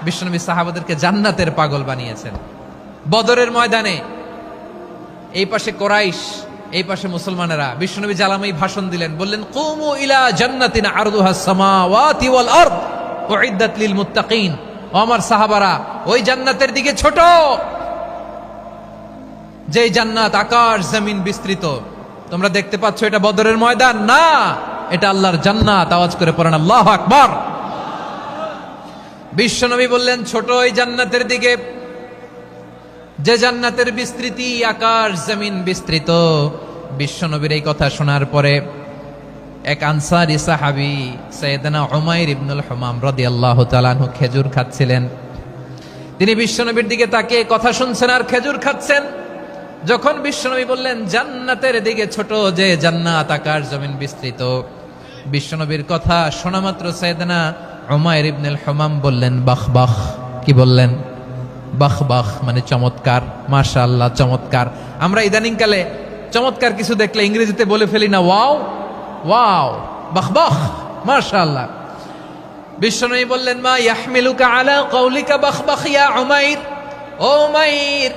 বিশ্বনবী সাহাবাদেরকে জান্নাতের পাগল বানিয়েছেন। বদরের ময়দানে এই পাশে কোরাইশ, এই পাশে মুসলমানেরা, বিশ্বনবী জ্বালাময়ী ভাষণ দিলেন, বললেন কুমু ইলা জান্নাতিন আরদুহাস সামাওয়াতি ওয়াল আরদ উইদ্দাত লিল মুত্তাকিন। ও আমার সাহাবারা, ওই জান্নাতের দিকে ছোট, যেই জান্নাত আকাশ জমিন বিস্তৃত। তোমরা দেখতে পাচ্ছ এটা বদরের ময়দান না, এটা আল্লাহর জান্নাত। আওয়াজ করে পড়েন আল্লাহু আকবার। বিশ্বনবী বললেন ছোট ওই জান্নাতের দিকে, যে জান্নাতের বিস্তৃতি আকাশ জমিন বিস্তৃত। বিশ্বনবীর এই কথা শোনার পরে এক আনসারী সাহাবী সাইয়েদনা উমাইর ইবনুল হুমাম রাদিয়াল্লাহু তাআলা আনহু খেজুর খাচ্ছিলেন। তিনি বিশ্বনবীর দিকে তাকিয়ে কথা শুনছেন আর খেজুর খাচ্ছেন। যখন বিশ্বনবী বললেন জান্নাতের দিকে ছোট, যে জান্নাত আকাশ জমিন বিস্তৃত, বিশ্বনবীর কথা শোনা মাত্র সাইয়েদনা উমাইর ইবনুল হুমাম বললেন বাহ বাহ। কি বললেন? বাহ বাহ, মানে চমৎকার, মাশাআল্লাহ, চমৎকার। আমরা ইদানিং কালে চমৎকার কিছু দেখলে ইংরেজিতে বলে ফেলি না ওয়াও ওয়াও, বাহ বাহ, মাশাআল্লাহ। বিশ্বনবী বললেন মা ইয়াহমিলুকা আলা কওলিকা বাহ বাহ ইয়া উমাইর। ও উমাইর,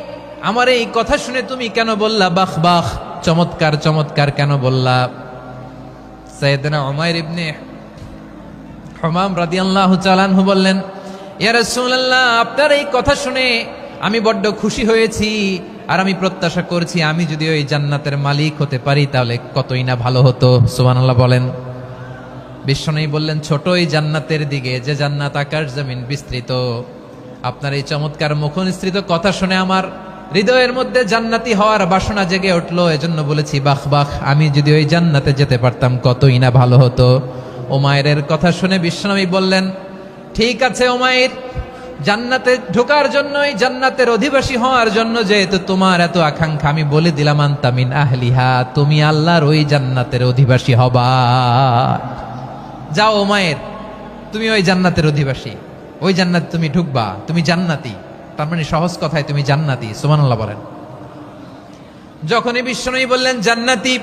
আমার এই কথা শুনে তুমি কেন বললা বাহ বাহ, চমৎকার চমৎকার কেন বললা? সাইয়েদনা উমাইর ইবনে হুমাম রাদিয়াল্লাহু তাআলা আনহু বললেন ইয়া রাসূলুল্লাহ, আপনার এই কথা শুনে আমি বড্ড খুশি হয়েছি, আর আমি প্রত্যাশা করছি আমি যদি ওই জান্নাতের মালিক হতে পারি তাহলে কতই না ভালো হতো। সুবহানাল্লাহ বলেন। বিশ্বনবী বললেন ছোট ওই জান্নাতের দিকে, যে জান্নাত আকাশ জমিন বিস্তৃত। আপনার এই চমৎকার মুখনিসৃত কথা শুনে আমার হৃদয়ের মধ্যে জান্নাতি হওয়ার বাসনা জেগে উঠলো, এজন্য বলেছি বাহ বাহ, আমি যদি ওই জান্নাতে যেতে পারতাম কতই না ভালো হতো। উমাইরের কথা শুনে বিশ্বনবী বললেন ঠিক আছে উমাইর, জান্নাতে ঢোকার জন্য, এই জান্নাতের অধিবাসী হওয়ার জন্য যেহেতু তোমার এত আকাঙ্ক্ষা, আমি বলে দিলাম আনতা মিন আহলিহা, তুমি আল্লাহর ওই জান্নাতের অধিবাসী হবা। যাও উমাইর, তুমি ওই জান্নাতের অধিবাসী, ওই জান্নাতে তুমি ঢুকবা, তুমি জান্নাতি। তার মানে সহজ কথায় তুমি জান্নাতি। সুবহানাল্লাহ বলেন। যখনই বিশ্বনবী বললেন জান্নাতি,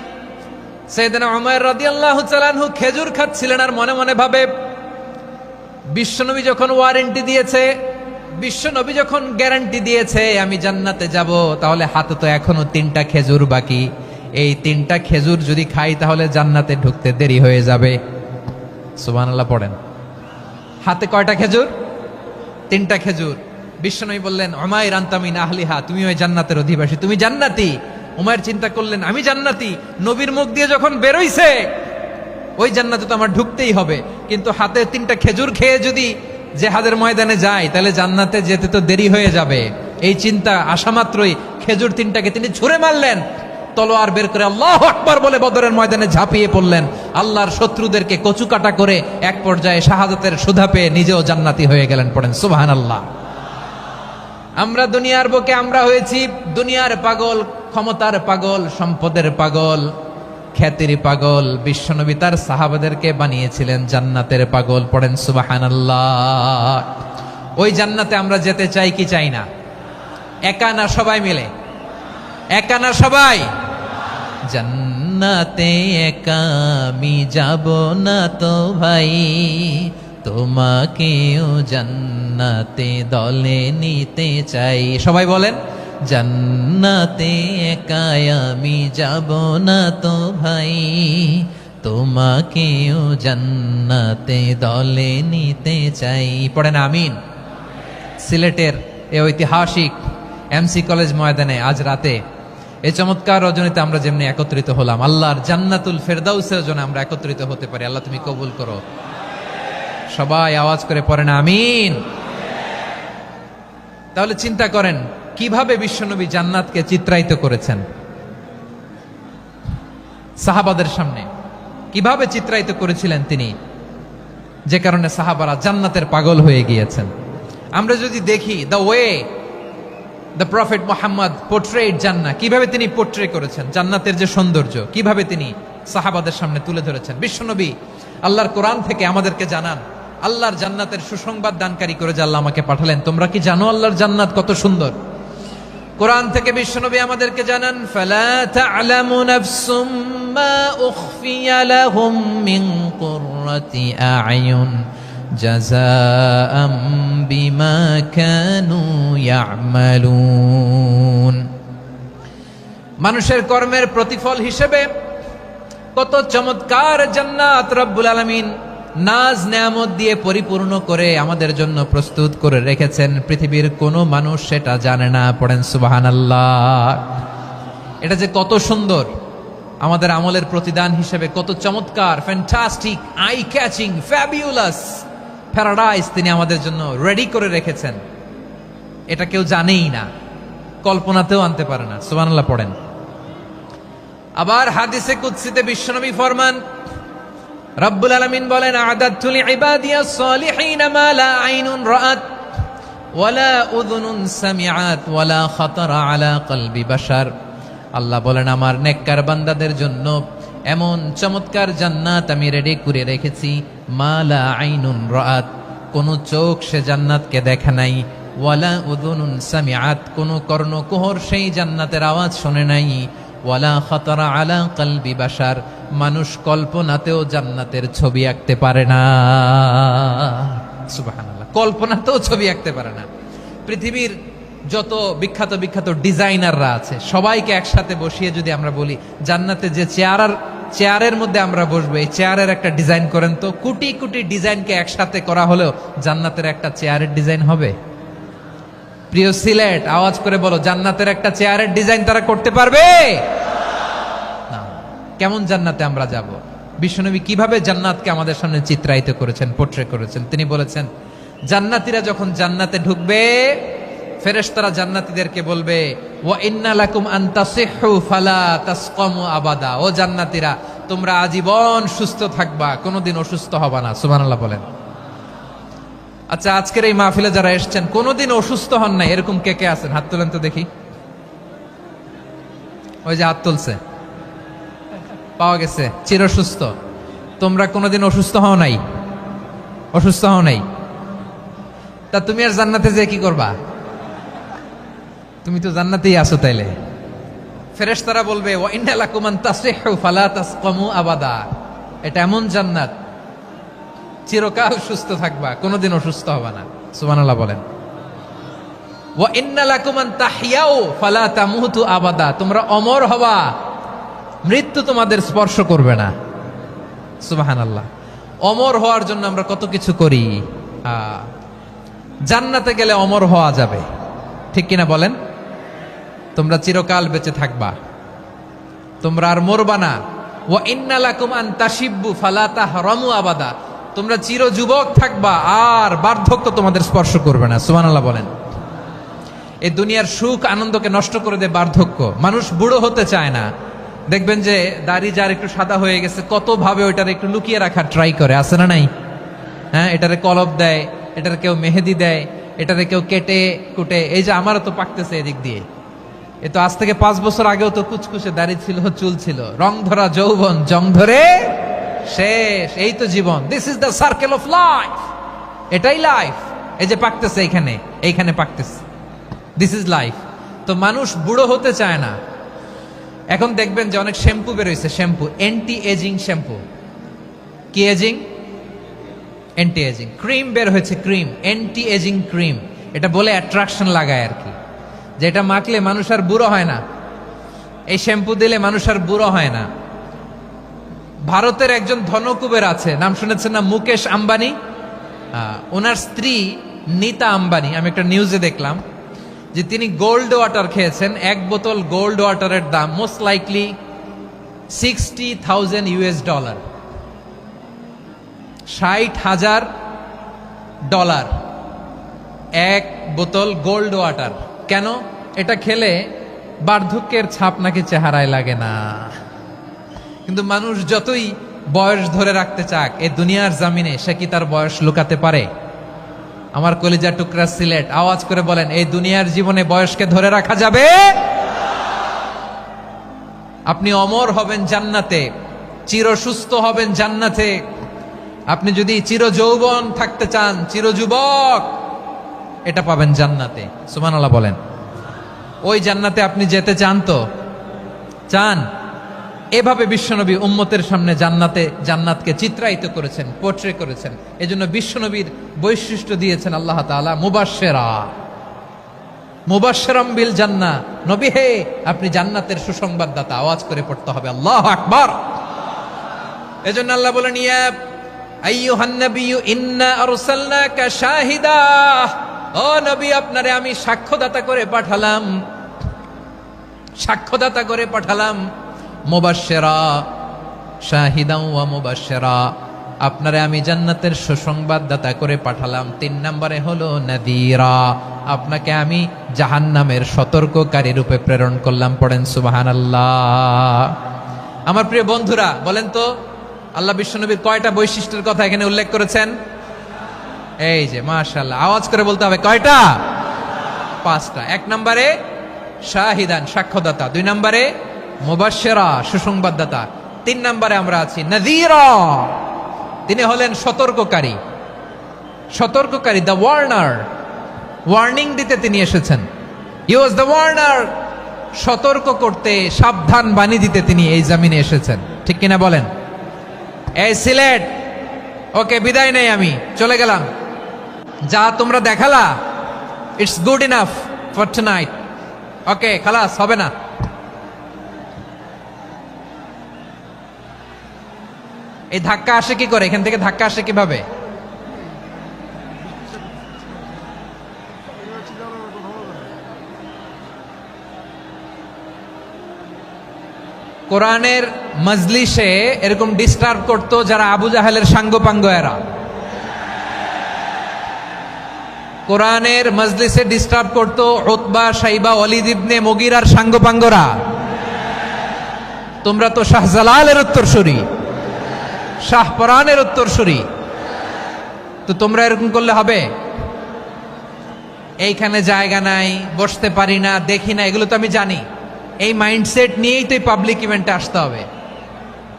সাইয়েদনা উমাইর রাদিয়াল্লাহু তাআলা আনহু খেজুর খাচ্ছিলেন আর মনে মনে ভাবে বিশ্বনবী যখন ওয়ারেন্টি দিয়েছে, বিশ্বনবী যখন গ্যারান্টি দিয়েছে আমি জান্নাতে যাব, তাহলে হাতে তো এখনো 3টা খেজুর বাকি। এই 3টা খেজুর যদি খাই তাহলে জান্নাতে ঢুকতে দেরি হয়ে যাবে। সুবহানাল্লাহ পড়েন। হাতে কয়টা খেজুর? 3টা খেজুর। বিশ্বনবী বললেন উমাইর আনতা মিন আহলিহা, তুমি ওই জান্নাতের অধিবাসী, তুমি জান্নাতি। উমাইর চিন্তা করলেন আমি জান্নাতি, নবীর মুখ দিয়ে যখন বেরোইছে ওই জান্নাতে তো আমার ঢুকতেই হবে, কিন্তু হাতে 3টা খেজুর খেয়ে যদি জিহাদের ময়দানে যায় তাহলে জান্নাতে যেতে তো দেরি হয়ে যাবে। এই চিন্তা আসা মাত্রই খেজুর 3টাকে তিনি ছুঁড়ে মারলেন, তলোয়ার বের করে আল্লাহু আকবার বলে বদরের ময়দানে ঝাঁপিয়ে পড়লেন। আল্লাহর শত্রুদেরকে কচুকাটা করে এক পর্যায়ে শাহাদাতের সুধা পেয়ে নিজেও জান্নাতি হয়ে গেলেন। পড়েন সুবহানাল্লাহ। আমরা দুনিয়ার বুকে আমরা হয়েছি দুনিয়ার পাগল, ক্ষমতার পাগল, সম্পদের পাগল, খ্যাতির পাগল। বিশ্বনবী তার সাহাবাদেরকে বানিয়েছিলেন জান্নাতের পাগল। পড়েন সুবহানাল্লাহ। ওই জান্নাতে আমরা যেতে চাই কি চাই না? একা না সবাই মিলে? একা না সবাই? জান্নাতে একা আমি যাব না তো ভাই, তোমাকেও জান্নাতে দলে নিতে চাই। সবাই বলেন জান্নাতে একা আমি যাব না তো ভাই, তোমাকেও জান্নাতে দলে নিতে চাই। পড়েন আমিন। সিলেটের এই ঐতিহাসিক এমসি কলেজ ময়দানে আজ রাতে এই চমৎকার রজনীতে আমরা যেমনি একত্রিত হলাম, আল্লাহর জান্নাতুল ফেরদাউসের জন্য আমরা একত্রিত হতে পারি। আল্লাহ তুমি কবুল করো। সবাই আওয়াজ করে পড়েন আমিন। তাহলে চিন্তা করেন কিভাবে বিশ্বনবী জান্নাতকে চিত্রায়িত করেছেন সাহাবাদের সামনে, কিভাবে চিত্রায়িত করেছিলেন তিনি, যে কারণে সাহাবারা জান্নাতের পাগল হয়ে গিয়েছেন। আমরা যদি দেখি the way the prophet Muhammad portrait জান্নাত, কিভাবে তিনি পোর্ট্রে করেছেন জান্নাতের যে সৌন্দর্য, কিভাবে তিনি সাহাবাদের সামনে তুলে ধরেছেন। বিশ্বনবী আল্লাহর কোরআন থেকে আমাদেরকে জানান আল্লাহর জান্নাতের সুসংবাদ দানকারী করে যে আল্লাহ আমাকে পাঠালেন। তোমরা কি জানো আল্লাহর জান্নাত কত সুন্দর? কোরআন থেকে বিশ্বনবী আমাদেরকে জানান ফালা তা'লামু নাফসুম মা উখফিয়া লাহুম মিন কুররাতি আ'য়ুন জাযাআম বিমা কানু ইয়ামালুন। মানুষের কর্মের প্রতিফল হিসেবে কত চমৎকার জান্নাত রব্বুল আলামিন নাজ নেয়ামত দিয়ে পরিপূর্ণ করে আমাদের জন্য প্রস্তুত করে রেখেছেন। পৃথিবীর কোনো মানুষ সেটা জানে না। পড়েন সুবহানাল্লাহ। এটা যে কত সুন্দর, আমাদের আমলের প্রতিদান হিসেবে কত চমৎকার, fantastic, eye catching, fabulous paradise তিনি আমাদের জন্য রেডি করে রেখেছেন। এটা কেউ জানেই না, কল্পনাতেও আনতে পারে না। সুবহানাল্লাহ পড়েন। আবার হাদিসে কুদসিতে বিশ্বনবী ফরমান, রব্বুল আলামিন বলেন, আ'দাদতু লিইবাদিয়াস সালিহিন মা লা আইনুন রাআত ওয়ালা উযুনুন সামিআত ওয়ালা খাতারা আলা কলবি বাশার। আল্লাহ বলেন, আমার নেককার বান্দাদের জন্য এমন চমৎকার জান্নাত আমি রেডি করে রেখেছি, মা লা আইনুন রাআত, কোন চোখ সে জান্নাতকে দেখে নাই, ওয়ালা উযুনুন সামিআত, কোন কর্ণকুহর সেই জান্নাতের আওয়াজ শুনে নাই, ওয়ালা খাতারা আলা কলবি বাশার, মানুষ কল্পনাতেও জান্নাতের ছবি আঁকতে পারে না। সুবহানাল্লাহ, কল্পনাতেও ছবি আঁকতে পারে না। পৃথিবীর যত বিখ্যাত বিখ্যাত ডিজাইনাররা আছে সবাইকে একসাথে বসিয়ে যদি আমরা বলি জান্নাতে যে চেয়ারের মধ্যে আমরা বসবো, এই চেয়ারের একটা ডিজাইন করেন তো, কোটি কোটি ডিজাইনকে একসাথে করা হলেও জান্নাতের একটা চেয়ারের ডিজাইন হবে? প্রিয় সিলেট, আওয়াজ করে বলো, জান্নাতের একটা চেয়ারের ডিজাইন তারা করতে পারবে না। কেমন জান্নাতে আমরা যাব? বিশ্বনবী কিভাবে জান্নাতকে আমাদের সামনে চিত্রায়িত করেছেন, পোট্রে করেছেন? তিনি বলেছেন, জান্নাতীরা যখন জান্নাতে ঢুকবে, ফেরেশতারা জান্নাতীদেরকে বলবে, ওয়া ইন্না লাকুম আন তাসিহু ফালা তাসকামু আবাদা। ও জান্নাতীরা, তোমরা আজীবন সুস্থ থাকবা, কোনোদিন অসুস্থ হবা না। সুবহানাল্লাহ বলেন। আচ্ছা, আজকের এই মাহফিলে যারা এসেছেন কোনোদিন অসুস্থ হন নাই, এরকম কে কে আছেন? হাত তোলেন তো দেখি। ওই যে হাত তুলছে, পাওয়া গেছে, চির সুস্থ। তোমরা কোনোদিন অসুস্থ হও নাই? অসুস্থ হও নাই? তা তুমি আর জান্নাতে যে কি করবা? তুমি তো জান্নাতেই আছো তাইলে। ফেরেশতারা বলবে, ওয়া ইন্না লাকুম আন তাসিহু ফালা তাসকামু আবাদা। এটা এমন জান্নাত, চিরকাল সুস্থ থাকবা, কোনোদিন অসুস্থ হবা না। সুবহানাল্লাহ বলেন। ওয়া ইন্না লাকুম আন তাহইয়াউ ফালা তামুতু আবাদা। তোমরা অমর হবা, মৃত্যু তোমাদের স্পর্শ করবে না। সুবহানাল্লাহ। অমর হওয়ার জন্য আমরা কত কিছু করি। জান্নাতে গেলে অমর হওয়া যাবে, ঠিক কিনা বলেন? তোমরা চিরকাল বেঁচে থাকবা, তোমরা আর মরবা না। ওয়া ইন্না লাকুম আন তাশিব্বু ফালা তাহরামু আবাদা। তোমরা চির যুবক থাকবা, আর বার্ধক্য তোমাদের স্পর্শ করবে না। সুবহানাল্লাহ বলেন। এই দুনিয়ার সুখ আনন্দকে নষ্ট করে দেয় বার্ধক্য। মানুষ বুড়ো হতে চায় না। দেখবেন যে দাড়ি যার একটু সাদা হয়ে গেছে, কত ভাবে ওইটার একটু লুকিয়ে রাখার ট্রাই করে, আছে না নাই? হ্যাঁ, এটারে কলব দেয়, এটার কেউ মেহেদি দেয়, এটারে কেউ কেটে কুটে। এই যে আমারও তো পাকতেছে এদিক দিয়ে, এ তো আজ থেকে 5 বছর আগেও তো কুচকুচে দাড়ি ছিল, চুল ছিল, রং ধরা যৌবন জং ধরে শেষ। এই তো জীবন। This is the circle of life. এটাই লাইফ। এই যে পাকতেছে এইখানে, এইখানে পাকতেছে, দিস ইজ লাইফ। তো মানুষ বুড়ো হতে চায় না। এখন দেখবেন যে অনেক শ্যাম্পু বেরোইছে, শ্যাম্পু, অ্যান্টি এজিং শ্যাম্পু। কি এজিং? Anti aging. ক্রিম বের হয়েছে, ক্রিম, অ্যান্টি এজিং ক্রিম। এটা বলে অ্যাট্রাকশন লাগায় আর কি, যেটা মাখলে মানুষ আর বুড়ো হয় না। এই শ্যাম্পু দিলে মানুষ আর বুড়ো হয় না। ভারতের একজন ধনকুবের আছে, নাম শুনেছেন না? মুকেশ আম্বানি। ওনার স্ত্রী নীতা আম্বানি, আমি একটা নিউজে দেখলাম যে তিনি গোল্ড ওয়াটার খেয়েছেন। 1 বোতল গোল্ড ওয়াটারের দাম মোস্ট লাইকলি $60,000, $60,000 1 বোতল গোল্ড ওয়াটার। কেন? এটা খেলে বার্ধক্যের ছাপ নাকি চেহারায় লাগে না। কিন্তু মানুষ যতই বয়স ধরে রাখতে চাক এই দুনিয়ার জামিনে, সে কি তার বয়স লুকাতে পারে? আমার কলিজা টুকরা সিলেট, আওয়াজ করে বলেন, এই দুনিয়ার জীবনে বয়সকে ধরে রাখা যাবে? আপনি অমর হবেন জান্নাতে, চির সুস্থ হবেন জান্নাতে। আপনি যদি চির যৌবন থাকতে চান, চির যুবক, এটা পাবেন জান্নাতে। সুবহানাল্লাহ বলেন। ওই জান্নাতে আপনি যেতে চান তো? চান? এভাবে বিশ্বনবী উম্মতের সামনে জান্নাতকে চিত্রায়িত করেছেন, পোর্ট্রে করেছেন। এজন্য বিশ্বনবীর বৈশিষ্ট্য দিয়েছেন আল্লাহ তাআলা মুবাশশিরাম বিল জান্নাহ। নবী হে, আপনি জান্নাতের সুসংবাদদাতা। আওয়াজ করে পড়তে হবে আল্লাহু আকবার। এজন্য আল্লাহ বলেন, ইয়া আইয়ুহান নাবিয়্যু ইন্না আরসালনাকা শাহিদা। ও নবী, আপনারে আমি সাক্ষ্যদাতা করে পাঠালাম। মুবাশশিরা শাহিদাও ওয়া মুবাশশিরা, আপনারে আমি জান্নাতের সুসংবাদদাতা করে পাঠালাম। 3 নম্বরে হলো নাযীরা, আপনাকে আমি জাহান্নামের সতর্ককারী রূপে প্রেরণ করলাম। পড়েন সুবহানাল্লাহ। আমার প্রিয় বন্ধুরা, বলেন তো আল্লাহ বিশ্বনবীর কয়টা বৈশিষ্ট্যের কথা এখানে উল্লেখ করেছেন? এই যে মাশাআল্লাহ, আওয়াজ করে বলতে হবে কয়টা? 5টা। 1 নম্বরে শাহিদান, সাক্ষ্যদাতা। 2 নম্বরে মুবাশশিরা, সুসংবাদদাতা। 3 নম্বরে আমরা আছি নাযীরা, তিনি হলেন সতর্ককারী, দ্য ওয়ার্নার। ওয়ার্নিং দিতে তিনি এসেছেন। হি ওয়াজ দ্য ওয়ার্নার, সতর্ক করতে, সাবধান বাণী দিতে তিনি এই জমিনে এসেছেন। ঠিক কিনা বলেন? এই সিলেট, ওকে, বিদায় নেই, আমি চলে গেলাম। যা তোমরা দেখালা, it's good enough for tonight. Okay, খালাস, হবে না। এই ধাক্কা আসে কি করে? এখান থেকে ধাক্কা আসে কিভাবে? কোরআনের মজলিসে এরকম ডিস্টার্ব করতো যারা আবু জাহেলের সাঙ্গপাঙ্গ এরা। কোরআনের মজলিসে ডিস্টার্ব করতো উতবা, শাইবা, ওয়ালিদ ইবনে মুগীরার সাঙ্গপাঙ্গরা। তোমরা তো শাহজালালের উত্তরসূরি, শাহপরানের উত্তরসূরি, তো তোমরা এরকম করলে হবে? এইখানে জায়গা নাই, বসতে পারি না, দেখি না, এগুলো তো আমি জানি। এই মাইন্ডসেট নিয়েই তো এই পাবলিক ইভেন্টে আসতে হবে।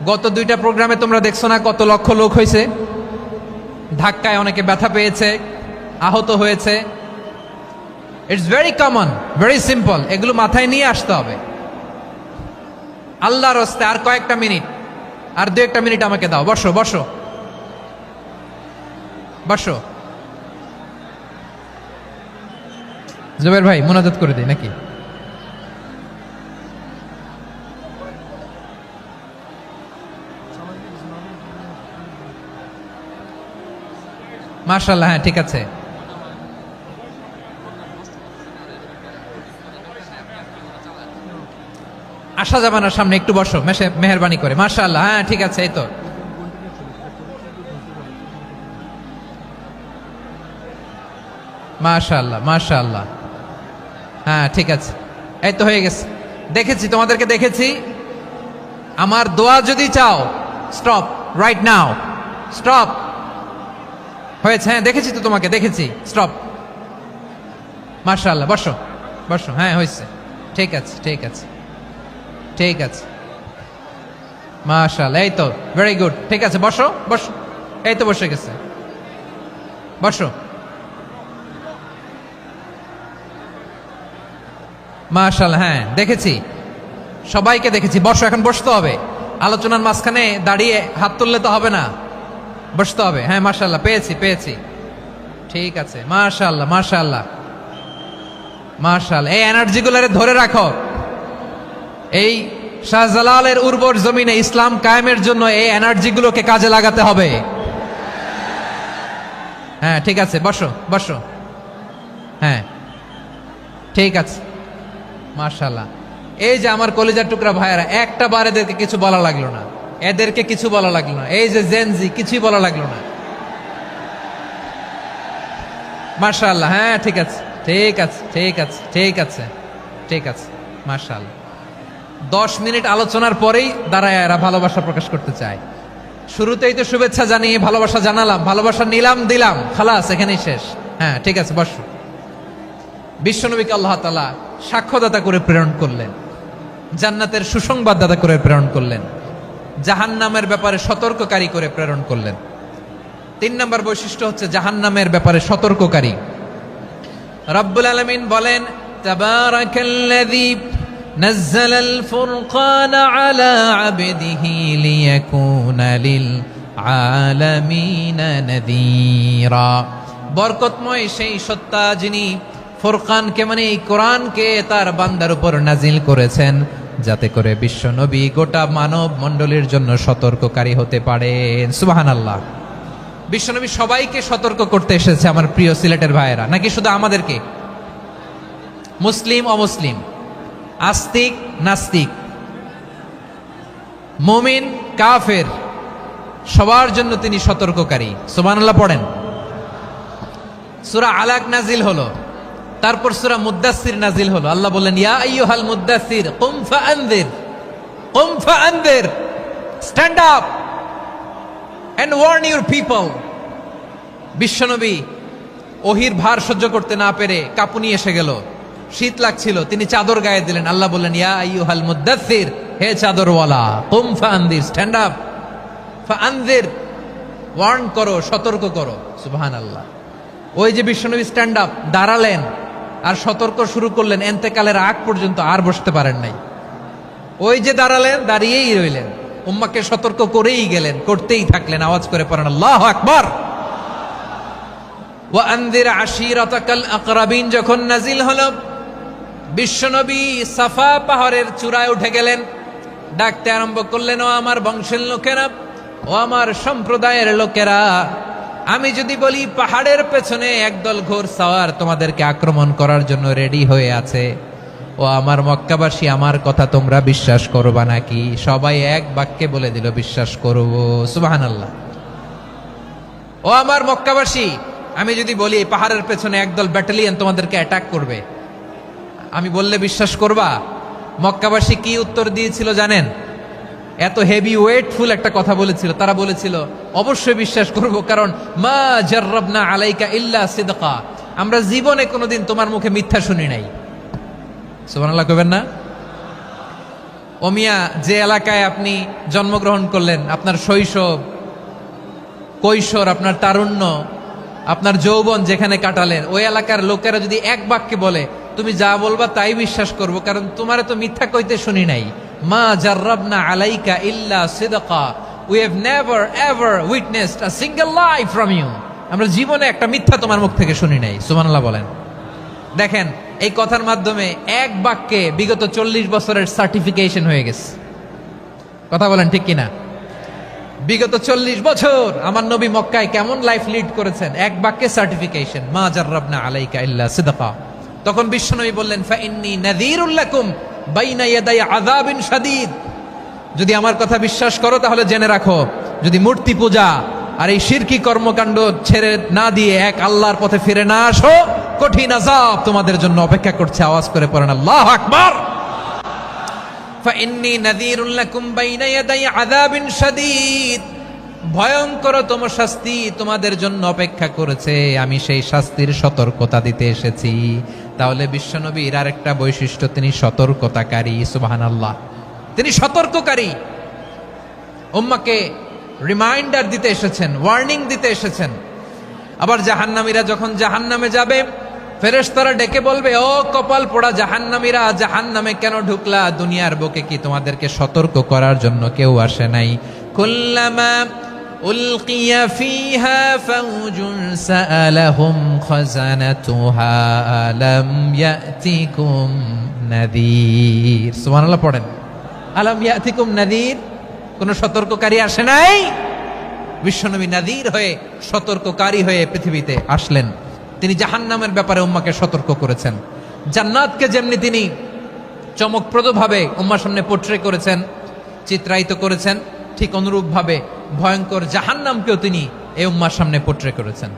গত 2টা প্রোগ্রামে তোমরা দেখছো না কত লক্ষ লোক হয়েছে? ধাক্কায় অনেকে ব্যথা পেয়েছে, আহত হয়েছে। It's very common, very simple. এগুলো মাথায় নিয়ে আসতে হবে। আল্লাহর রাস্তে আর কয়েকটা মিনিট, আর 2-1টা মিনিট আমাকে দাও। বসো বসো বসো। জুবের ভাই, মুনাজাত করে দিই নাকি? মাশাআল্লাহ, হ্যাঁ ঠিক আছে। আসা যাবে না সামনে, একটু বসো মেহেরবানি করে। মাশাআল্লাহ, হ্যাঁ ঠিক আছে। এই তো মাশাআল্লাহ, মাশাআল্লাহ, হ্যাঁ ঠিক আছে। এই তো হয়ে গেছে। দেখেছি, তোমাদেরকে দেখেছি। আমার দোয়া যদি চাও, স্টপ রাইট নাও, স্টপ। হয়েছে? হ্যাঁ দেখেছি তো, তোমাকে দেখেছি। স্টপ। মাশাআল্লাহ, বসো বসো। হ্যাঁ হয়েছে, ঠিক আছে ঠিক আছে ঠিক আছে। মাশাআল্লাহ, এই তো ভেরি গুড। ঠিক আছে, বসো বসো। এই তো বসে গেছে, বসো। মাশাআল্লাহ, হ্যাঁ দেখেছি, সবাইকে দেখেছি। বসো, এখন বসতে হবে। আলোচনার মাঝখানে দাঁড়িয়ে হাত তুললে তো হবে না, বসতে হবে। হ্যাঁ মাশাআল্লাহ, পেয়েছি। ঠিক আছে, মাশাআল্লাহ মাশাআল্লাহ মাশাআল্লাহ। এই এনার্জিগুলোরে ধরে রাখো। এই শাহজালালের উর্বর জমিনে ইসলাম কায়েমের জন্য এই এনার্জিগুলোকে কাজে লাগাতে হবে। হ্যাঁ ঠিক আছে, বসো বসো। হ্যাঁ ঠিক আছে, মাশাআল্লাহ। এই যে আমার কলিজার টুকরা ভাইয়েরা, একটা বার এদেরকে কিছু বলা লাগলো না, এদেরকে কিছু বলা লাগলো না। এই যে জেনজি, কিছুই বলা লাগলো না। মাশাআল্লাহ, হ্যাঁ ঠিক আছে ঠিক আছে ঠিক আছে ঠিক আছে ঠিক আছে। মাশাআল্লাহ। 10 মিনিট আলোচনার পরেই দাঁড়ায় এরা ভালোবাসা প্রকাশ করতে চায়। শুরুতেই তো শুভেচ্ছা জানিয়ে ভালোবাসা জানালাম, ভালোবাসা নিলাম, দিলাম, খালাস, এখানেই শেষ। হ্যাঁ ঠিক আছে, বসো। বিশ্বনবীকে আল্লাহ তাআলা সাক্ষ্যদাতা করে প্রেরণ করলেন, জান্নাতের সুসংবাদদাতা করে প্রেরণ করলেন, জাহান্নামের ব্যাপারে সতর্ককারী করে প্রেরণ করলেন। 3 নম্বর বৈশিষ্ট্য হচ্ছে জাহান্নামের ব্যাপারে সতর্ককারী। রব্বুল আলামিন বলেন, তাবারাকাল্লাযী নাজ্জালাল ফুরকানা আলা আবদিহি লিয়াকুনা লিল আলামিনা নাযীরা। বরকতময় সেই সত্তা যিনি ফুরকানকে মানে এই কোরআনকে তার বান্দার উপর নাজিল করেছেন, যাতে করে বিশ্ব নবী গোটা মানব মণ্ডলীর জন্য সতর্ককারী হতে পারেন। সুবহানাল্লাহ। বিশ্বনবী সবাইকে সতর্ক করতে এসেছে আমার প্রিয় সিলেটের ভাইয়েরা, নাকি শুধু আমাদেরকে? মুসলিম অমুসলিম, আস্তিক নাস্তিক, মুমিন কাফের, সবার জন্য তিনি সতর্ককারী। সুবহানাল্লাহ পড়েন। সূরা আলাক নাজিল হলো, তারপর সূরা মুদ্দাসসির নাজিল হলো। আল্লাহ বললেন, ইয়া আইয়ুহাল মুদ্দাসসির কুম ফাআনযির, কুম ফাআনযির, stand up and warn your people. বিশ্বনবী ওহির ভার সহ্য করতে না পেরে কাঁপুনি এসে গেল, শীত লাগছিল, তিনি চাদর গায়ে দিলেন। আল্লাহ বললেন, ইয়া আইয়ুহাল মুদ্দাসসির, হে চাদরওয়ালা, কুম ফাআনযির, স্ট্যান্ড আপ, ফাআনযির, ওয়ার্ন করো, সতর্ক করো। সুবহানাল্লাহ। ওই যে বিশ্বনবী স্ট্যান্ড আপ, দাঁড়ালেন আর সতর্ক শুরু করলেন, এন্তেকালের আগ পর্যন্ত আর বসতে পারেন নাই। ওই যে দাঁড়ালেন, দাঁড়িয়েই রইলেন, উম্মাকে সতর্ক করেই গেলেন, করতেই থাকলেন। আওয়াজ করে পড়েন আল্লাহু আকবার। ওয়া আনযির আশীরাতাকাল আকরাবিন যখন নাজিল হলো, বিশ্বনবী সাফা পাহাড়ের চূড়ায় উঠে গেলেন, ডাকতে আরম্ভ করলেন, ও আমার বংশের লোকেরা, ও আমার সম্প্রদায়ের লোকেরা, আমি যদি বলি পাহাড়ের পেছনে একদল ঘোড়সাওয়ার তোমাদেরকে আক্রমণ করার জন্য রেডি হয়ে আছে, ও আমার মক্কাবাসী, আমার কথা তোমরা বিশ্বাস করবা নাকি? সবাই এক বাক্যে বলে দিল, বিশ্বাস করব। সুবহানাল্লাহ। ও আমার মক্কাবাসী, আমি যদি বলি এই পাহাড়ের পেছনে একদল ব্যাটালিয়ন তোমাদেরকে অ্যাটাক করবে, আমি বললে বিশ্বাস করবা? মক্কাবাসী কি উত্তর দিয়েছিল জানেন? এত হেভি ওয়েটফুল একটা কথা বলেছিল। তারা বলেছিল, অবশ্যই বিশ্বাস করব, কারণ মা জাররাবনা আলাইকা ইল্লা সিদকা, আমরা জীবনে কোনোদিন তোমার মুখে মিথ্যা শুনি নাই। সুবহানাল্লাহ কইবেন না? ও মিয়া, যে এলাকায় আপনি জন্মগ্রহণ করলেন, আপনার শৈশব, কৈশোর, আপনার তারুণ্য, আপনার যৌবন যেখানে কাটালেন, ওই এলাকার লোকেরা যদি এক বাক্যে বলে তুমি যা বলবা তাই বিশ্বাস করব, কারণ তোমারে তো মিথ্যা কইতে শুনি নাই। মা জাররাবনা আলাইকা ইল্লা সিদকা, we have never ever witnessed a single lie from you, আমরা জীবনে একটা মিথ্যা তোমার মুখ থেকে শুনি নাই। সুবহানাল্লাহ বলেন। দেখেন, এই কথার মাধ্যমে এক বাক্যে বিগত 40 বছরের সার্টিফিকেশন হয়ে গেছে। কথা বলেন ঠিক কিনা? বিগত 40 বছর আমার নবী মক্কায় কেমন লাইফ লিড করেছেন, এক বাক্যে সার্টিফিকেশন, মা জাররাবনা আলাইকা ইল্লা সিদকা। তখন বিশ্বনবী বললেন, ফাইন্নী নাযীরুল লাকুম বাইনা ইয়াদাই আযাবিন শাদীদ, যদি আমার কথা বিশ্বাস করো তাহলে জেনে রাখো, যদি মূর্তি পূজা আর এই শিরকি কর্মকাণ্ড ছেড়ে না দিয়ে এক আল্লাহর পথে ফিরে না আসো, কঠিন আযাব তোমাদের জন্য অপেক্ষা করছে। আওয়াজ করে পড়েন আল্লাহু আকবার। ফাইন্নী নাযীরুল লাকুম বাইনা ইয়াদাই আযাবিন শাদীদ, ভয়ঙ্করতম শাস্তি তোমাদের জন্য অপেক্ষা করেছে, আমি সেই শাস্তির সতর্কতা দিতে এসেছি। তাহলে বিশ্বনবীর আরেকটা বৈশিষ্ট্য, তিনি সতর্কতাকারী। সুবহানাল্লাহ। তিনি সতর্ককারী, উম্মাকে রিমাইন্ডার দিতে এসেছেন, ওয়ার্নিং দিতে এসেছেন। আবার জাহান্নামীরা যখন জাহান্নামে যাবে, ফেরেশতারা ডেকে বলবে, ও কপাল পোড়া জাহান্নামীরা, জাহান্নামে কেন ঢুকলা? দুনিয়ার বুকে কি তোমাদেরকে সতর্ক করার জন্য কেউ আসে নাই? কুল্লামা উলকিয়া ফিহা ফাউজুন সাআলাহুম খাযানাতুহা আলাম ইয়াতিকুম নাযীর। সুবহানাল্লাহ পড়েন। আলাম ইয়াতিকুম নাযীর, কোন সতর্ককারী আসে নাই? বিশ্বনবী নাযীর হয়ে, সতর্ককারী হয়ে পৃথিবীতে আসলেন। তিনি জাহান্নামের ব্যাপারে উম্মাকে সতর্ক করেছেন। জান্নাতকে যেমনি তিনি চমকপ্রদভাবে উম্মার সামনে পোট্রে করেছেন, চিত্রায়িত করেছেন, ঠিক অনুরূপভাবে ভয়ঙ্কর জাহান্নামকেও তিনি এই উম্মার সামনে পোট্রে করেছেন।